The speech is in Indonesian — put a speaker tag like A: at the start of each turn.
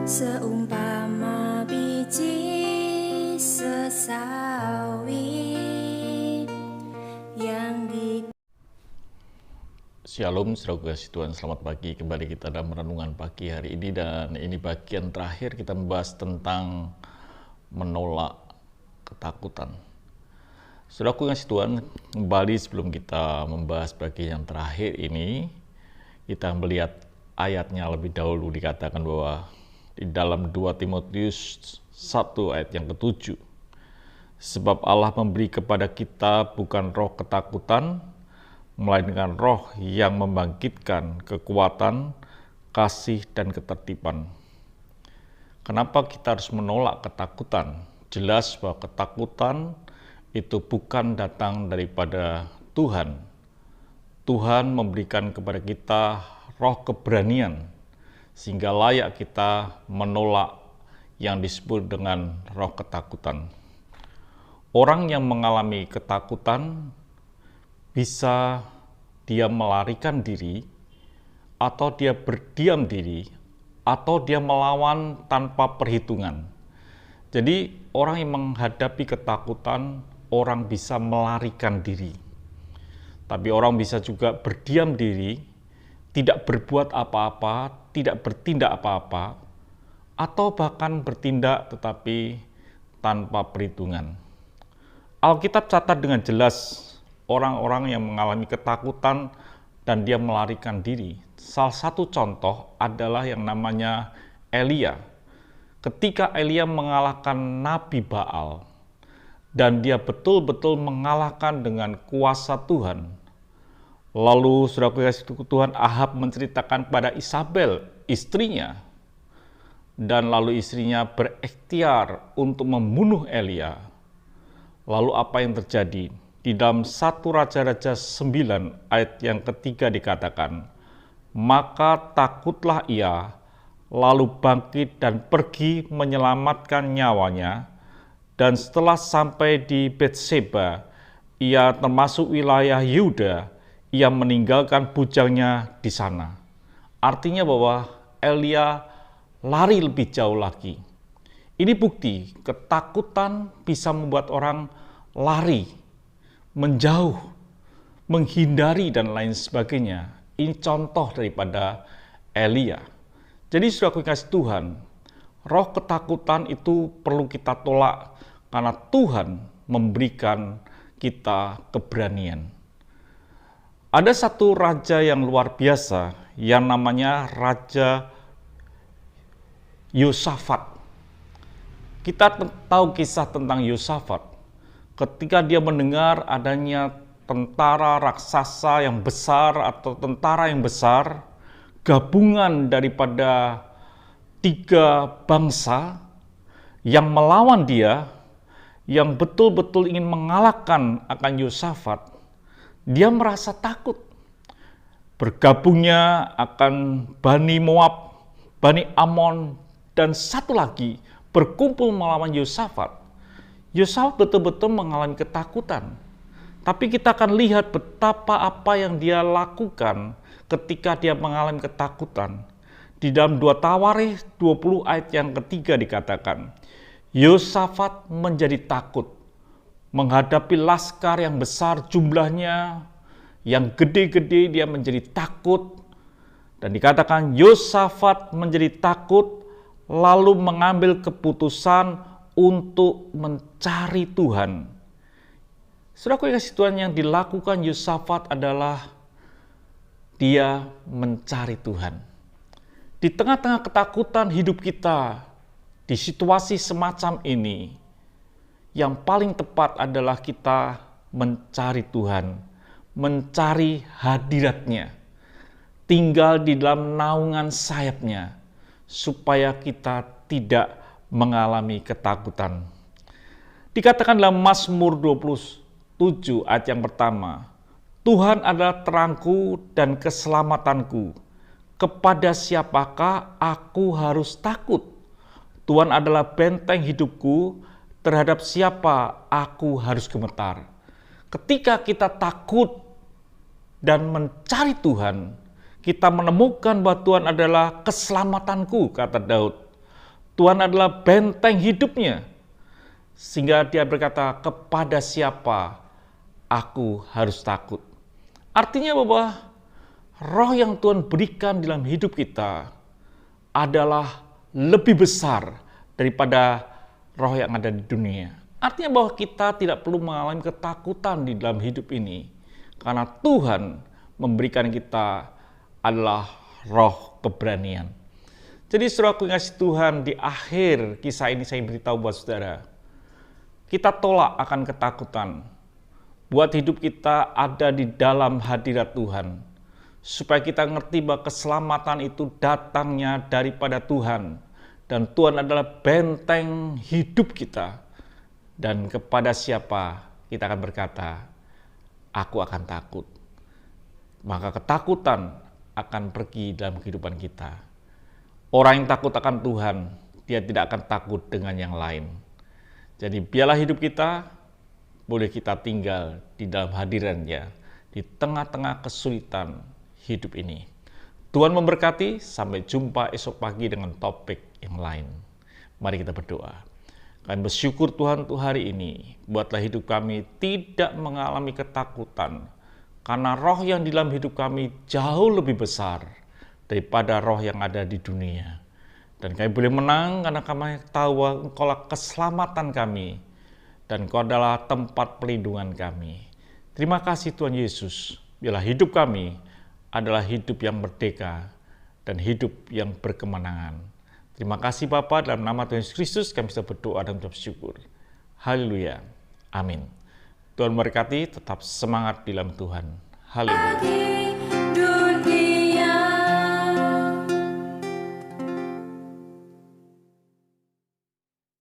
A: Seumpama biji sesawi yang di
B: Shalom, saudara kasih Tuhan, selamat pagi. Kembali kita dalam renungan pagi hari ini, dan ini bagian terakhir kita membahas tentang menolak ketakutan. Saudara kasih Tuhan, kembali sebelum kita membahas bagian yang terakhir ini, kita melihat ayatnya lebih dahulu. Dikatakan bahwa di dalam 2 Timotius 1 ayat yang ke-7, sebab Allah memberi kepada kita bukan roh ketakutan, melainkan roh yang membangkitkan kekuatan, kasih, dan ketertiban. Kenapa kita harus menolak ketakutan? Jelas bahwa ketakutan itu bukan datang daripada Tuhan. Tuhan memberikan kepada kita roh keberanian, sehingga layak kita menolak yang disebut dengan roh ketakutan. Orang yang mengalami ketakutan bisa dia melarikan diri, atau dia berdiam diri, atau dia melawan tanpa perhitungan. Jadi orang yang menghadapi ketakutan, orang bisa melarikan diri. Tapi orang bisa juga berdiam diri, tidak berbuat apa-apa, tidak bertindak apa-apa, atau bahkan bertindak tetapi tanpa perhitungan. Alkitab catat dengan jelas orang-orang yang mengalami ketakutan dan dia melarikan diri. Salah satu contoh adalah yang namanya Elia. Ketika Elia mengalahkan Nabi Baal, dan dia betul-betul mengalahkan dengan kuasa Tuhan. Lalu saudara kasih Tuhan, Ahab menceritakan pada Isabel, istrinya, dan lalu istrinya berikhtiar untuk membunuh Elia. Lalu apa yang terjadi? Di dalam 1 Raja-Raja 9 ayat yang ketiga dikatakan, maka takutlah ia, lalu bangkit dan pergi menyelamatkan nyawanya, dan setelah sampai di Betseba, ia termasuk wilayah Yuda, ia meninggalkan bujangnya di sana. Artinya bahwa Elia lari lebih jauh lagi. Ini bukti ketakutan bisa membuat orang lari, menjauh, menghindari, dan lain sebagainya. Ini contoh daripada Elia. Jadi saudara kasih Tuhan, roh ketakutan itu perlu kita tolak karena Tuhan memberikan kita keberanian. Ada satu raja yang luar biasa yang namanya Raja Yosafat. Kita tahu kisah tentang Yosafat. Ketika dia mendengar adanya tentara raksasa yang besar atau tentara yang besar, gabungan daripada 3 bangsa yang melawan dia, yang betul-betul ingin mengalahkan akan Yosafat, dia merasa takut. Bergabungnya akan Bani Moab, Bani Amon, dan satu lagi berkumpul melawan Yosafat. Yosafat betul-betul mengalami ketakutan. Tapi kita akan lihat betapa apa yang dia lakukan ketika dia mengalami ketakutan. Di dalam 2 Tawarikh 20 ayat yang ketiga dikatakan, Yosafat menjadi takut menghadapi laskar yang besar jumlahnya, yang gede-gede, dia menjadi takut. Dan dikatakan Yosafat menjadi takut, lalu mengambil keputusan untuk mencari Tuhan. Saudara kasih Tuhan, yang dilakukan Yosafat adalah dia mencari Tuhan. Di tengah-tengah ketakutan hidup kita, di situasi semacam ini, yang paling tepat adalah kita mencari Tuhan, mencari hadirat-Nya, tinggal di dalam naungan sayap-Nya, supaya kita tidak mengalami ketakutan. Dikatakan dalam Mazmur 27 ayat yang pertama, Tuhan adalah terangku dan keselamatanku, kepada siapakah aku harus takut? Tuhan adalah benteng hidupku, terhadap siapa aku harus gemetar. Ketika kita takut dan mencari Tuhan, kita menemukan bahwa Tuhan adalah keselamatanku, kata Daud. Tuhan adalah benteng hidupnya. Sehingga dia berkata, kepada siapa aku harus takut. Artinya bahwa roh yang Tuhan berikan dalam hidup kita adalah lebih besar daripada roh yang ada di dunia. Artinya bahwa kita tidak perlu mengalami ketakutan di dalam hidup ini. Karena Tuhan memberikan kita adalah roh keberanian. Jadi saudaraku yang kasih Tuhan, di akhir kisah ini saya beritahu buat saudara, kita tolak akan ketakutan. Buat hidup kita ada di dalam hadirat Tuhan. Supaya kita ngerti bahwa keselamatan itu datangnya daripada Tuhan. Dan Tuhan adalah benteng hidup kita. Dan kepada siapa kita akan berkata, aku akan takut. Maka ketakutan akan pergi dalam kehidupan kita. Orang yang takut akan Tuhan, dia tidak akan takut dengan yang lain. Jadi biarlah hidup kita, boleh kita tinggal di dalam hadiran-Nya, di tengah-tengah kesulitan hidup ini. Tuhan memberkati, sampai jumpa esok pagi dengan topik yang lain. Mari kita berdoa. Kami bersyukur Tuhan untuk hari ini, buatlah hidup kami tidak mengalami ketakutan, karena roh yang di dalam hidup kami jauh lebih besar daripada roh yang ada di dunia. Dan kami boleh menang karena kami tahu bahwa Engkau adalah keselamatan kami, dan Engkau adalah tempat pelindungan kami. Terima kasih Tuhan Yesus, biarlah hidup kami adalah hidup yang merdeka dan hidup yang berkemenangan. Terima kasih Bapa, dalam nama Tuhan Yesus Kristus kami bisa berdoa dan bersyukur. Haleluya. Amin. Tuhan memberkati, tetap semangat di dalam Tuhan. Haleluya.